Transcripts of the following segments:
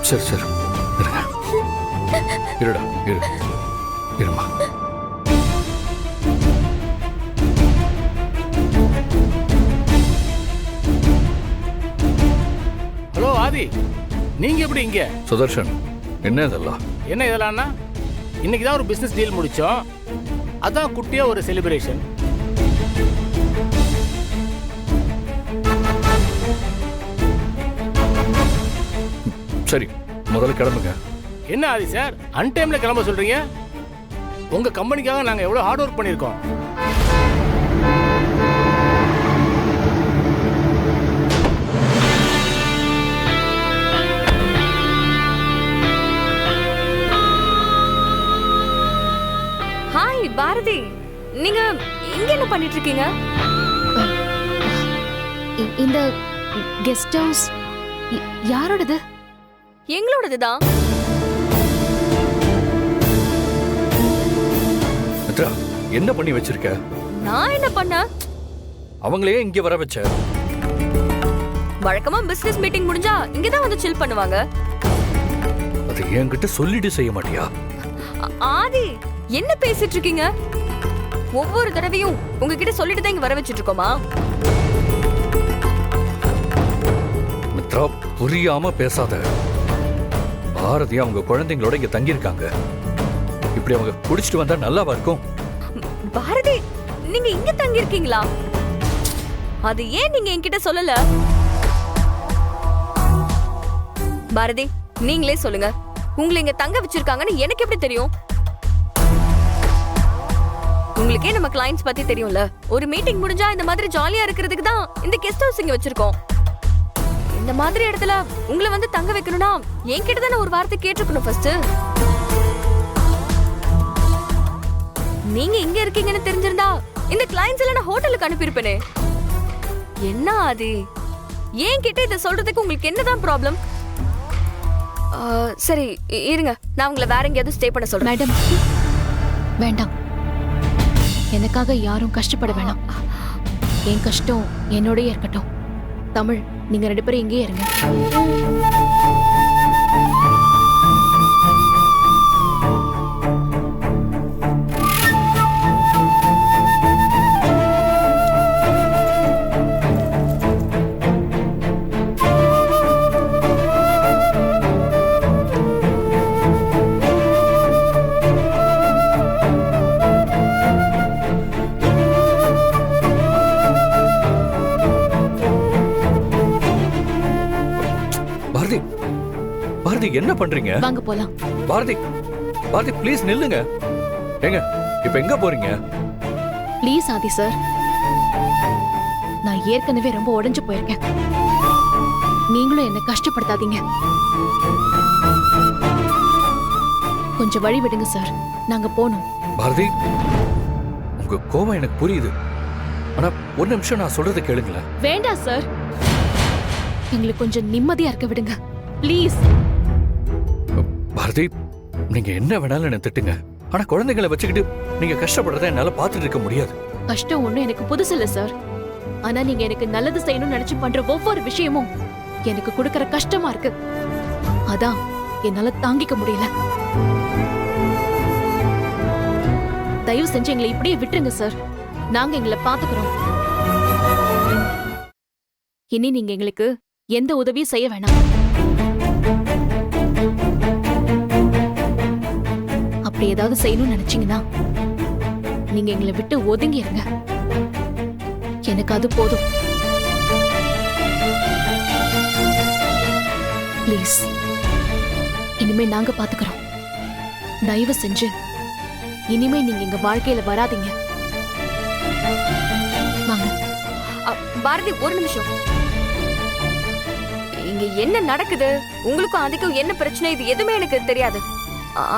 சரி சரி இருங்க. இருடா இருமா. ஹலோ ஆதி, நீங்க எப்படி இங்க? சுதர்ஷன், என்ன இதெல்லாம்? என்ன இதெல்லாம்னா, இன்னைக்கு தான் ஒரு பிசினஸ் டீல் முடிச்சோம். அதான் குட்டியா ஒரு செலிப்ரேஷன். சரி, முதல்ல கிளம்புங்க. என்ன ஆதி சார், அன்டைம்ல கிளம்ப சொல்றீங்க? உங்க கம்பெனிக்காக நாங்க எவ்வளவு ஹார்ட் ஒர்க் பண்ணிருக்கோம். ஹாய் பாரதி, நீங்க இங்க என்ன பண்ணிட்டு இருக்கீங்க? இந்த கெஸ்ட் ஹவுஸ் யாரோடது? எங்களோடதுதான். மித்ரா, என்ன பண்ணி வச்சிருக்க? நான் என்ன பண்ண? அவங்களே இங்க வர வச்ச. வழக்கமா பிசினஸ் மீட்டிங் முடிஞ்சா இங்க தான் வந்து சில் பண்ணுவாங்க. அது என்கிட்ட சொல்லிட்டு செய்ய மாட்டியா? ஆதி, என்ன பேசிட்டு இருக்கீங்க? ஒவ்வொரு தடவையும் உங்ககிட்ட சொல்லிட்டு தான் இங்க வர வச்சிட்டு இருக்கோமா? மித்ரா, புரியாம பேசாத. பாரதி அவங்க குழந்தைங்களோட இங்க தங்கியிருக்காங்க. இப்படி அவங்க குடிச்சிட்டு வந்தா நல்லாவா இருக்கும்? பாரதி, நீங்க இங்க தங்கி இருக்கீங்களா? அது ஏன் நீங்க என்கிட்ட சொல்லல? பாரதி, நீங்களே சொல்லுங்க. உங்களை இங்க தங்க வச்சிருக்காங்கன்னு எனக்கு எப்படி தெரியும்? உங்களுக்கே நம்ம கிளையண்ட்ஸ் பத்தி தெரியும்ல. ஒரு மீட்டிங் முடிஞ்சா இந்த மாதிரி ஜாலியா இருக்கிறதுக்கு தான் இந்த கெஸ்ட் ஹவுஸ் இங்க வச்சிருக்கோம். இந்த மாதிரி இடத்துல உங்களை வந்து தங்க வைக்கணும்னா என்கிட்ட தானே ஒரு வார்த்தை கேட்டிருக்கணும் ஃபர்ஸ்ட். நீங்க இங்க இருக்கீங்கன்னு தெரிஞ்சிருந்தா இந்த கிளையண்ட்ஸ் எல்லாம் நான் ஹோட்டலுக்கு அனுப்பியிருப்பேனே. என்ன ஆதி, ஏன் கிட்ட இதை சொல்றதுக்கு உங்களுக்கு என்னதான் ப்ராப்ளம்? சரி இருங்க, நான் உங்களை வேற எங்கேயாவது ஸ்டே பண்ண சொல்றேன். மேடம், வேண்டாம். எனக்காக யாரும் கஷ்டப்பட வேணாம். என் கஷ்டம் என்னோடய இருக்கட்டும். தமிழ், நீங்க 2 பேரும் இங்கேயே இருங்க. பாரதி, என்ன பண்றீங்க? வாங்க போலாம். பாரதி, பாரதி ப்ளீஸ் நில்லுங்க. ஏங்க, இப்ப எங்க போறீங்க? ப்ளீஸ் ஆதி சார், நான் ஏற்கனவே ரொம்ப உடைஞ்சு போயிருக்கேன். நீங்களும் என்ன கஷ்டப்படுத்தாதீங்க. கொஞ்சம் வழி விடுங்க சார், நாங்க போனோம். பாரதி, உங்க கோவம் எனக்கு புரியுது. ஆனா ஒரு நிமிஷம் நான் சொல்றதை கேளுங்களேன். வேண்டாம் சார், எங்களுக்கு கொஞ்சம் நிம்மதியா இருக்க விடுங்க ப்ளீஸ். பாரதி, நீங்க என்ன வேணாலும் என்ன திட்டுங்க. ஆனா குழந்தைகளை வச்சுக்கிட்டு நீங்க கஷ்டப்படுறத என்னால பாத்துட்டு இருக்க முடியாது. கஷ்டம் ஒண்ணும் எனக்கு புதுசு இல்ல சார். ஆனா நீங்க எனக்கு நல்லது செய்யணும்னு நினைச்சு பண்ற ஒவ்வொரு விஷயமும் எனக்கு கொடுக்கற கஷ்டமா இருக்கு. அதான் என்னால தாங்கிக்க முடியல. தயவு செஞ்சு எங்களை இப்படியே விட்டுருங்க சார். நாங்க எங்களை பாத்துக்கிறோம். இனி நீங்க எங்களுக்கு எந்த உதவியும் செய்ய வேணாம். அப்படி ஏதாவது செய்யணும்னு நினைச்சீங்கன்னா நீங்க எங்களை விட்டு ஒதுங்கி இருங்க. எனக்கு அது போதும். ப்ளீஸ், இனிமே நாங்க பாத்துக்கிறோம். தயவு செஞ்சு இனிமே நீங்க எங்க வாழ்க்கையில வராதீங்க. வாங்க. பாரதி, ஒரு நிமிஷம். இங்க என்ன நடக்குது, உங்களுக்கும் அதுக்கும் என்ன பிரச்சனை, இது எதுவுமே எனக்கு தெரியாது.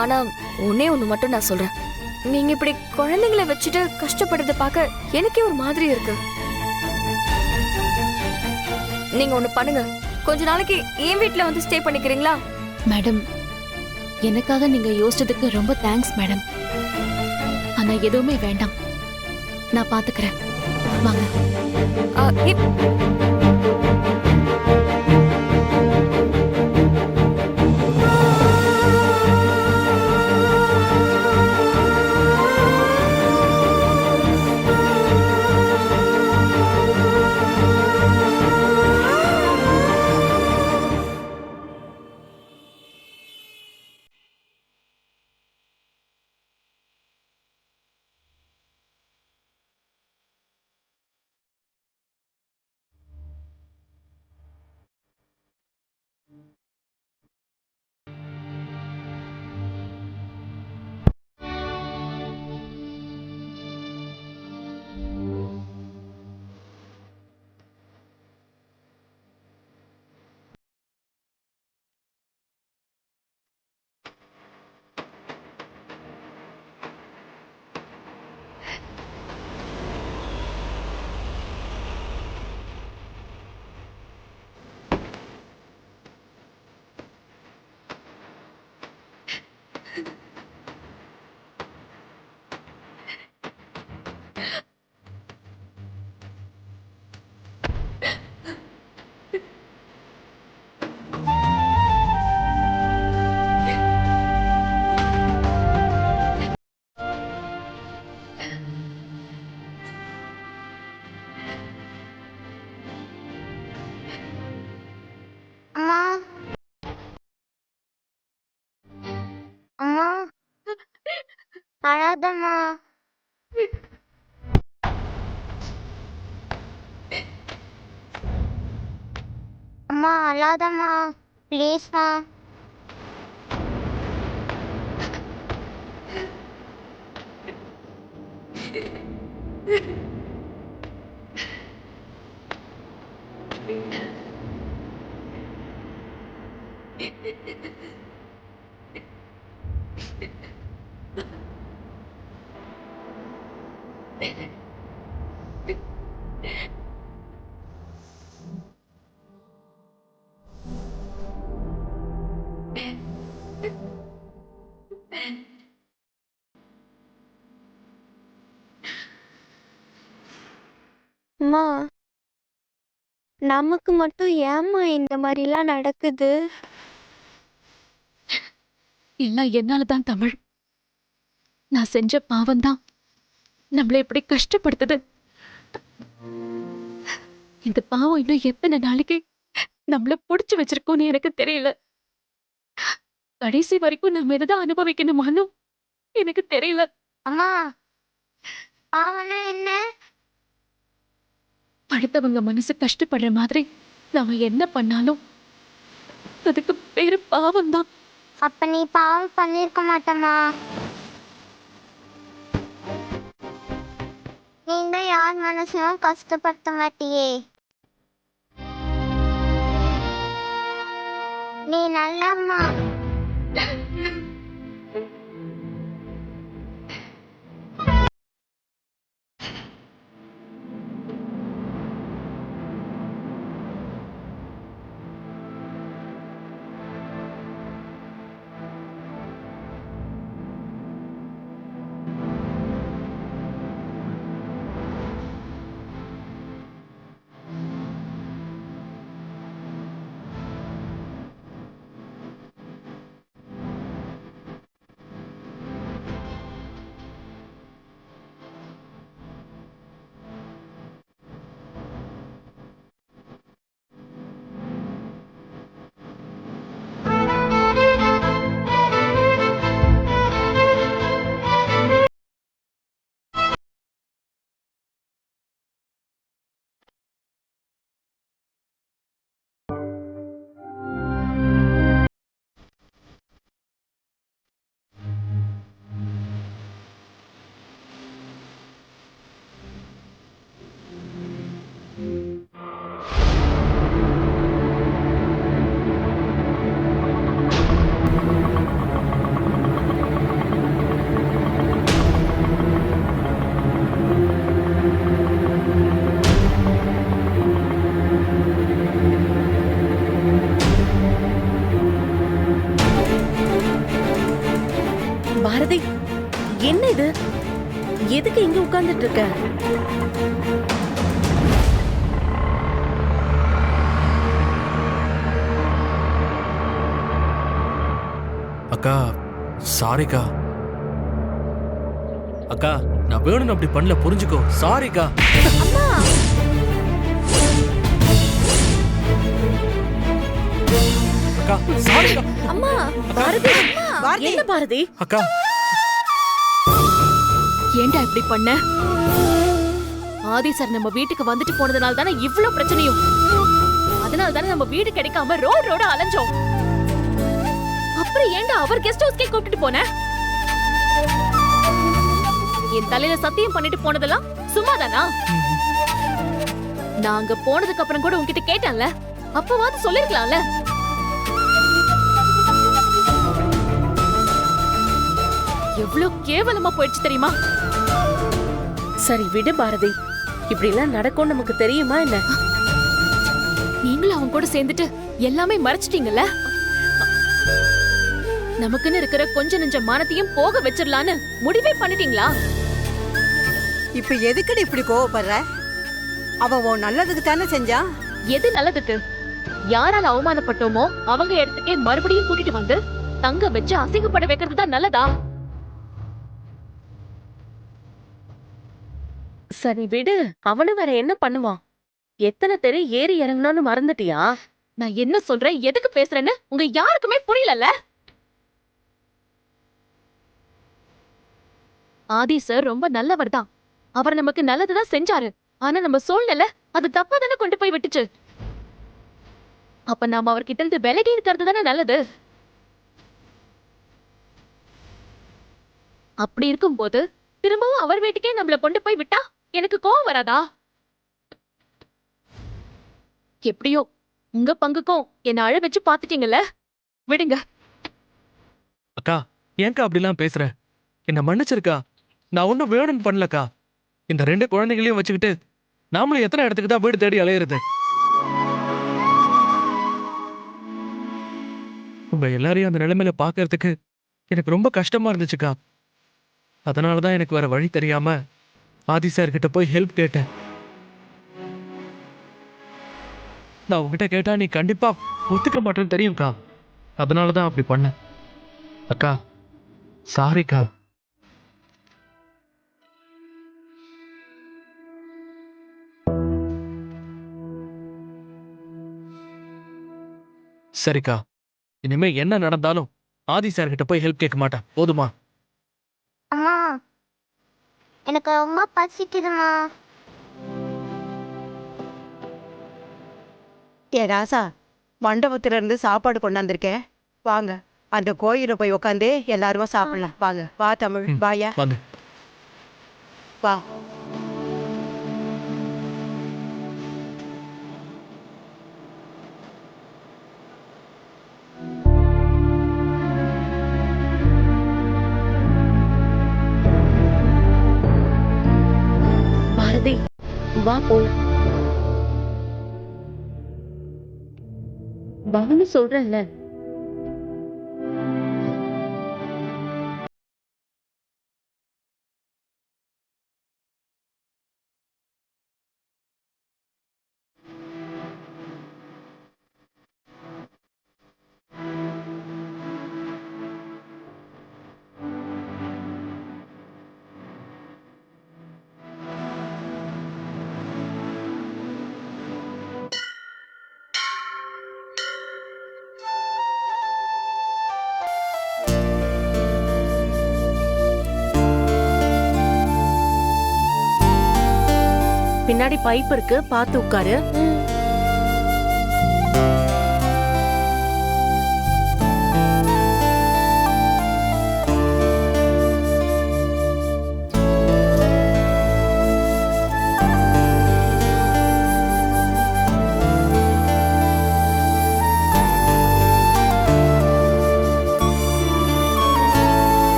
ஆனா ஒன்னே ஒண்ணு மட்டும் நான் சொல்றேன். நீங்க இப்படி குழந்தைங்களை வச்சுட்டு கஷ்டப்படுறத பார்க்க எனக்கே ஒரு மாதிரி இருக்கு. நீங்க ஒண்ணு பண்ணுங்க, கொஞ்ச நாளைக்கு என் வீட்டுல வந்து ஸ்டே பண்ணிக்கிறீங்களா? மேடம், எனக்காக நீங்க யோசிச்சதுக்கு ரொம்ப தேங்க்ஸ் மேடம். ஆனா எதுவுமே வேண்டாம், நான் பாத்துக்கிறேன். வாங்க. அழாதம்மா. அம்மா அழாதம்மா, ப்ளீஸ்மா. அம்மா, நமக்கு மட்டும் ஏம்மா இந்த மாதிரிலாம் நடக்குது? எல்லாம் என்னாலதான் தமிழ். நான் செஞ்ச பாவம்தான் நம்மள இப்படி கஷ்டப்படுத்துது. இந்த பாவம் இன்னும் எத்தனை நாளைக்கு நம்மள புடிச்சு வச்சிருக்கோன்னு எனக்கு தெரியல. கடைசி வரைக்கும் நம்ம என்னதான் அனுபவிக்கணுமான்னு எனக்கு தெரியல. அம்மா, பாவம்னா என்ன? அடுத்தவங்க மனசு கஷ்டப்படுற மாதிரி நாம என்ன பண்ணாலும் அதுக்கு பேரு பாவம் தான். அப்ப நீ பாவம் பண்ணிருக்க மாட்டம்மா. நீ தான் யார் மனசையும் கஷ்டப்படுத்த மாட்டியே. நீ நல்லம்மா. பாரதி, என்ன இது? எதுக்கு இங்க உட்கார்ந்துட்டு இருக்க? அக்கா, சாரிக்கா. அக்கா, நான் வேணும்னு அப்படி பண்ணல, புரிஞ்சுக்கோ. சாரிக்கா. அக்கா, சாரிக்கா. அம்மா, பாரதி, என்ன பாரதி? அக்கா, ஏன்டா இப்படி பண்ண? ஆதி சார் நம்ம வீட்டுக்கு வந்துட்டு போனதுனால தானே இவ்ளோ பிரச்சனையும். அதனால தானே நம்ம வீடு கிடைக்காம ரோட அலைஞ்சோம். அப்புறம் ஏன்டா அவர் கெஸ்ட் ஹவுஸ்க்கே கூட்டிட்டு போன? என் தலையில சத்தியம் பண்ணிட்டு போனதெல்லாம் சும்மாதானா? நாங்க போனதுக்கு அப்புறம் கூட உன்கிட்ட கேட்டேன்ல, அப்பவாது சொல்லிருக்கலாம்ல. எவ்வளவு கேவலமா போயிடுச்சு தெரியுமா? சரி விடு பாரதி, இப்படி எல்லாம் நடக்கும் நமக்கு தெரியுமா என்ன? நீங்களும் அவன் கூட சேர்ந்துட்டு எல்லாமே மறைச்சிட்டீங்கல்ல. நமக்குன்னு இருக்கிற கொஞ்ச நெஞ்ச மானத்தையும் போக வச்சிடலான்னு முடிவே பண்ணிட்டீங்களா? இப்ப எதுக்குடி இப்படி கோவப்படுற? அவன் உன் நல்லதுக்கு தானே செஞ்சான். எது நல்லதுக்கு? யாரால அவமானப்பட்டோமோ அவங்க இடத்துக்கே மறுபடியும் கூட்டிட்டு வந்து தங்க வச்சு அசிங்கப்பட வைக்கிறது தான் நல்லதா? சரி விடு, அவனு வேற என்ன பண்ணுவான்? எத்தனை தெரு ஏறி இறங்கினான்னு மறந்துட்டியா? நான் என்ன சொல்றேன், எதுக்கு பேசுறேன்னு உங்க யாருக்குமே புரியலல்ல. ஆதி சார் ரொம்ப நல்லவர் தான். அவர் நமக்கு நல்லதுதான் செஞ்சாரு. ஆனா நம்ம சூழ்நிலை அது தப்பா தானே கொண்டு போய் விட்டுச்சு. அப்ப நாம அவர்கிட்ட இருந்து விலகி இருக்கிறது தானே நல்லது. அப்படி இருக்கும்போது திரும்பவும் அவர் வீட்டுக்கே நம்மள கொண்டு போய் விட்டா எனக்கு கோவம் வராதா? எப்படியோ உங்க பங்குக்கும் என்ன அழ வச்சு பாத்துட்டீங்கல்ல, விடுங்க. அக்கா, ஏன்க்கா அப்படிலாம் பேசுற? என்ன மன்னிச்சிருக்கா. நான் ஒன்னும் வேணும்னு பண்ணலக்கா. இந்த 2 குழந்தைகளையும் வச்சுக்கிட்டு நாமளும் எத்தனை இடத்துக்கு தான் வீடு தேடி அலையிறது? உங்க எல்லாரையும் அந்த நிலைமையில பாக்குறதுக்கு எனக்கு ரொம்ப கஷ்டமா இருந்துச்சுக்கா. அதனாலதான் எனக்கு வேற வழி தெரியாம ஆதி சார் கிட்ட போய் ஹெல்ப் கேட்டேன். நான் உங்ககிட்ட கேட்டா நீ கண்டிப்பா ஒத்துக்க மாட்டேன்னு தெரியும்க்கா. அதனாலதான் அப்படி பண்ணேன். அக்கா, சாரிக்கா. சரிக்கா, இனிமே என்ன நடந்தாலும் ஆதி சார் கிட்ட போய் ஹெல்ப் கேட்க மாட்டேன். போதுமா? அம்மா எனக்கு ரொம்ப பசிக்குதுமா. ஏ ராசா, மண்டபத்துல இருந்து சாப்பாடு கொண்டாந்துருக்கேன், வாங்க. அந்த கோயில போய் உட்காந்து எல்லாருமா சாப்பிடலாம். வாங்க. வா தமிழ், வாயா, வாங்க. வா. பாரதி, வா போலாம். வான்னு சொல்றேன்ல. பின்னாடி பைப் இருக்கு, பாத்து உட்காரு.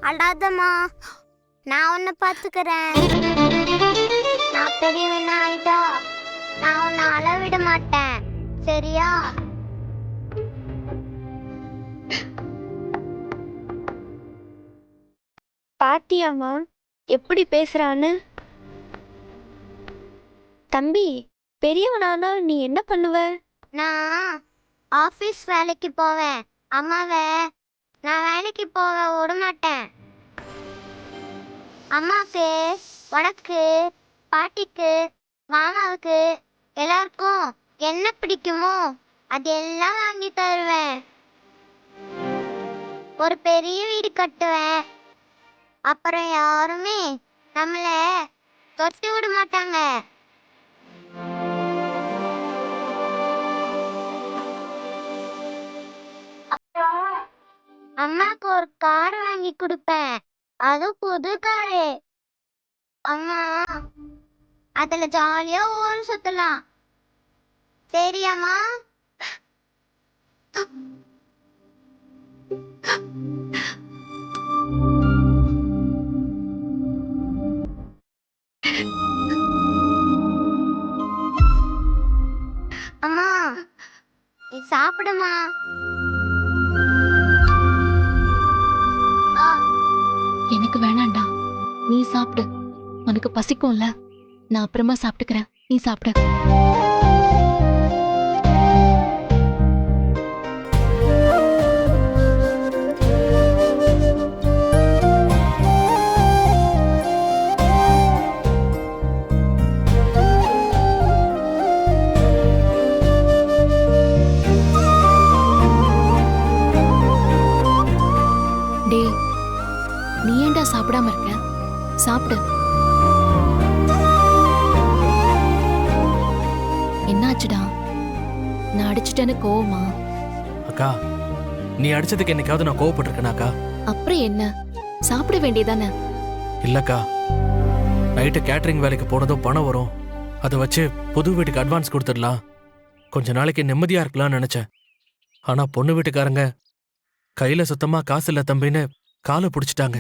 அழாதம்மா, நான் உன்னை பார்த்துக்கிறேன். நான் பெரியவனா ஆயிட்டா நான் உன்னை அழ விட மாட்டேன், சரியா? பாட்டியாம்மா எப்படி பேசுறான்னு? தம்பி, பெரியவனானா நீ என்ன பண்ணுவ? நான் ஆபீஸ் வேலைக்கு போவேன். அம்மாவை நான் வேலைக்கு போக விட மாட்டேன். அம்மாவுக்கு, உனக்கு, பாட்டிக்கு, மாமாவுக்கு எல்லாருக்கும் என்ன பிடிக்குமோ அதெல்லாம் வாங்கி தருவேன். ஒரு பெரிய வீடு கட்டுவேன். அப்புறம் யாருமே நம்மள தொட்டு விட மாட்டாங்க. அப்புறம் அம்மாக்கு ஒரு கார் வாங்கி கொடுப்பேன். அது புது காரு. அம்மா அதுல ஜாலியா ஊர் சுத்தலாம், சரியாம்மா? அம்மா நீ சாப்பிடுமா. எனக்கு வேணாண்டா, நீ சாப்பிடு. உனக்கு பசிக்கும்ல, நான் அப்புறமா சாப்பிட்டுக்கிறேன். நீ சாப்பிடு. சாப்பிடாம இருக்க? சாப்பிடு. என்னாச்சுடா? நான் அடிச்சிட்டேன்னு கோவமா? அக்கா, நீ அடிச்சதுக்கு என்னைக்காவது நான் கோவப்பட்டிருக்கேனாக்கா? அப்புறம் என்ன, சாப்பிட வேண்டியதானே? இல்லக்கா, நைட்டு கேட்டரிங் வேலைக்கு போனதும் பணம் வரும், அதை வச்சு புது வீட்டுக்கு அட்வான்ஸ் கொடுத்துடலாம், கொஞ்ச நாளைக்கு நிம்மதியா இருக்கலாம்னு நினைச்சேன். ஆனா பொண்ணு வீட்டுக்காரங்க கையில சுத்தமா காசு இல்ல தம்பின்னு காலை பிடிச்சிட்டாங்க.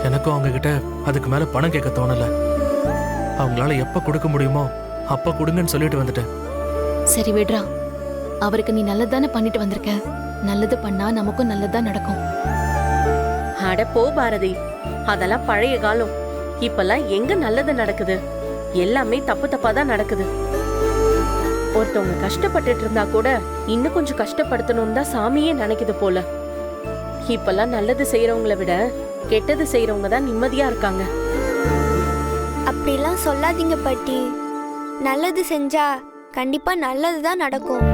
எனக்கும் அவங்க கிட்ட அதுக்கு மேல பணம் கேட்க தோணல. அவங்களால எப்ப கொடுக்க முடியுமோ அப்ப கொடுங்கன்னு சொல்லிட்டு வந்துட்டேன். சரி விடுறா, அவருக்கு நீ நல்லதுதானே பண்ணிட்டு வந்திருக்க. நல்லது பண்ணா நமக்கும் நல்லதா நடக்கும். அட போ பாரதி, அதெல்லாம் பழைய காலம். இப்பெல்லாம் எங்க நல்லது நடக்குது? எல்லாமே தப்பு தப்பா தான் நடக்குது. ஒருத்தவங்க கஷ்டப்பட்டுட்டு இருந்தா கூட இன்னும் கொஞ்சம் கஷ்டப்படுத்தணும்னு தான் சாமியே நினைக்குது போல. இப்பெல்லாம் நல்லது செய்யறவங்களை விட கெட்டது செய்யறவங்க தான் நிம்மதியா இருக்காங்க. அப்படிலாம் சொல்லாதீங்க பாட்டி. நல்லது செஞ்சா கண்டிப்பா நல்லது தான் நடக்கும்.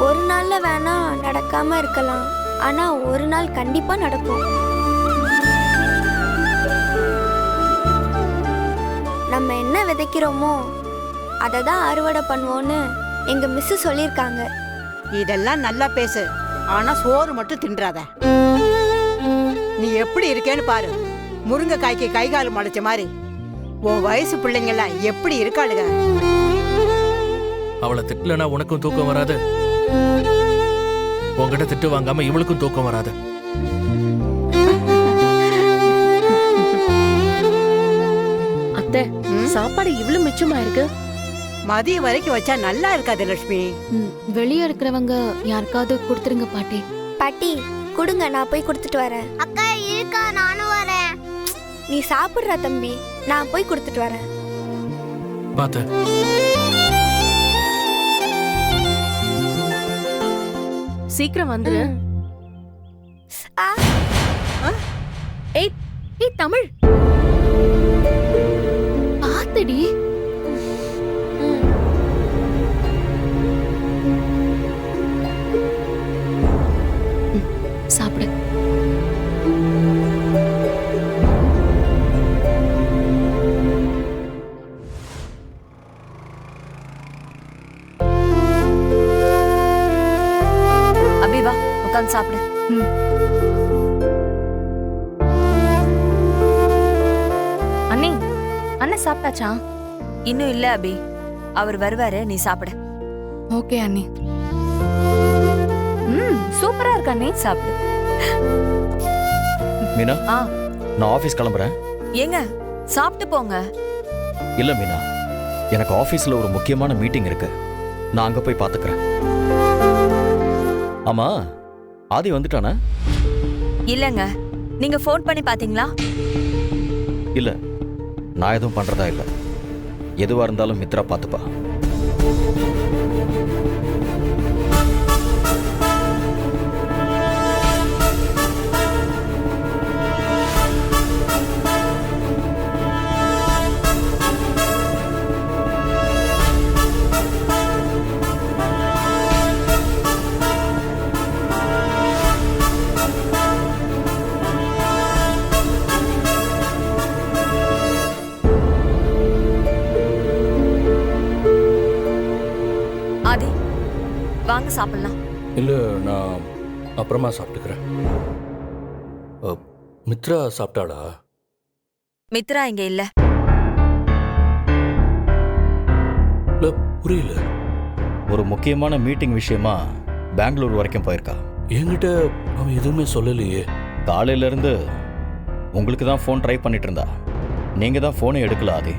ஒரு நாள்ல வேணா நடக்காம இருக்கலாம், ஆனா ஒரு நாள் கண்டிப்பா நடக்கும். நம்ம என்ன விதைக்கிறோமோ அதை தான் அறுவடை பண்ணுவோன்னு எங்க மிஸ் சொல்லியிருக்காங்க. இதெல்லாம் நல்லா பேசு, ஆனா சோறு மட்டும் தின்றாத. நீ எப்படி இருக்கேன்னு பாரு. முருங்கைக்காய்க்கு கை கால் முளைச்ச மாதிரி உன் வயசு பிள்ளைங்கெல்லாம் எப்படி இருக்காளுங்க. அவளை திட்டலனா உனக்கும் தூக்கம் வராது, உங்ககிட்ட திட்டு வாங்காம இவளுக்கும் தூக்கம் வராது. அத்தை, சாப்பாடு இவ்வளவு மிச்சமா இருக்கு. மதியம் வரைக்கும் வச்சா நல்லா இருக்காது லட்சுமி. வெளியே இருக்கிறவங்க யாருக்காவது கொடுத்துருங்க பாட்டி. பாட்டி கொடுங்க, நான் போய் கொடுத்துட்டு வரேன். அக்கா இருக்கா, நானும் வரேன். நீ சாப்பிடுற தம்பி, நான் போய் கொடுத்துட்டு வரேன். பாத்து சீக்கிரம் வந்துரு. ஏய் ஏய் தமிழ், பாத்துடி. சாப்பிடு. அபி வா, உட்காந்து சாப்பிடு. அண்ணி, அண்ணன் சாப்பிட்டாச்சா? இன்னும் இல்ல அபி, அவர் வருவாரு, நீ சாப்பிடு. ஓகே அண்ணி. சூப்பரா இருக்கு அண்ணி, சாப்பிடு. மீனா, ஆ நான் ஆபீஸ் கிளம்புறேன். ஏங்க சாப்பிட்டு போங்க. இல்ல மீனா, எனக்கு ஆபீஸ்ல ஒரு முக்கியமான மீட்டிங் இருக்கு, நான் அங்க போய் பாத்துக்கிறேன். ஆமா, ஆதி வந்துட்டானா? இல்லங்க, நீங்க ஃபோன் பண்ணி பாத்தீங்களா? இல்ல, நான் எதுவும் பண்றதா இல்ல. எதுவா இருந்தாலும் மித்ரா பாத்துப்பா. ஆதி வாங்க சாப்பிடலாம். இல்ல, நான் அப்புறமா சாப்பிட்டுக்கிறேன். மித்ரா சாப்பிட்டாளா? மித்ரா இங்க இல்ல. இல்ல, புரியல. ஒரு முக்கியமான மீட்டிங் விஷயமா பெங்களூர் வரைக்கும் போயிருக்கா. என்கிட்ட அவன் எதுவுமே சொல்லலையே. காலையில இருந்து உங்களுக்கு தான் ஃபோன் ட்ரை பண்ணிட்டு இருந்தா, நீங்க தான் ஃபோனை எடுக்கல ஆதி.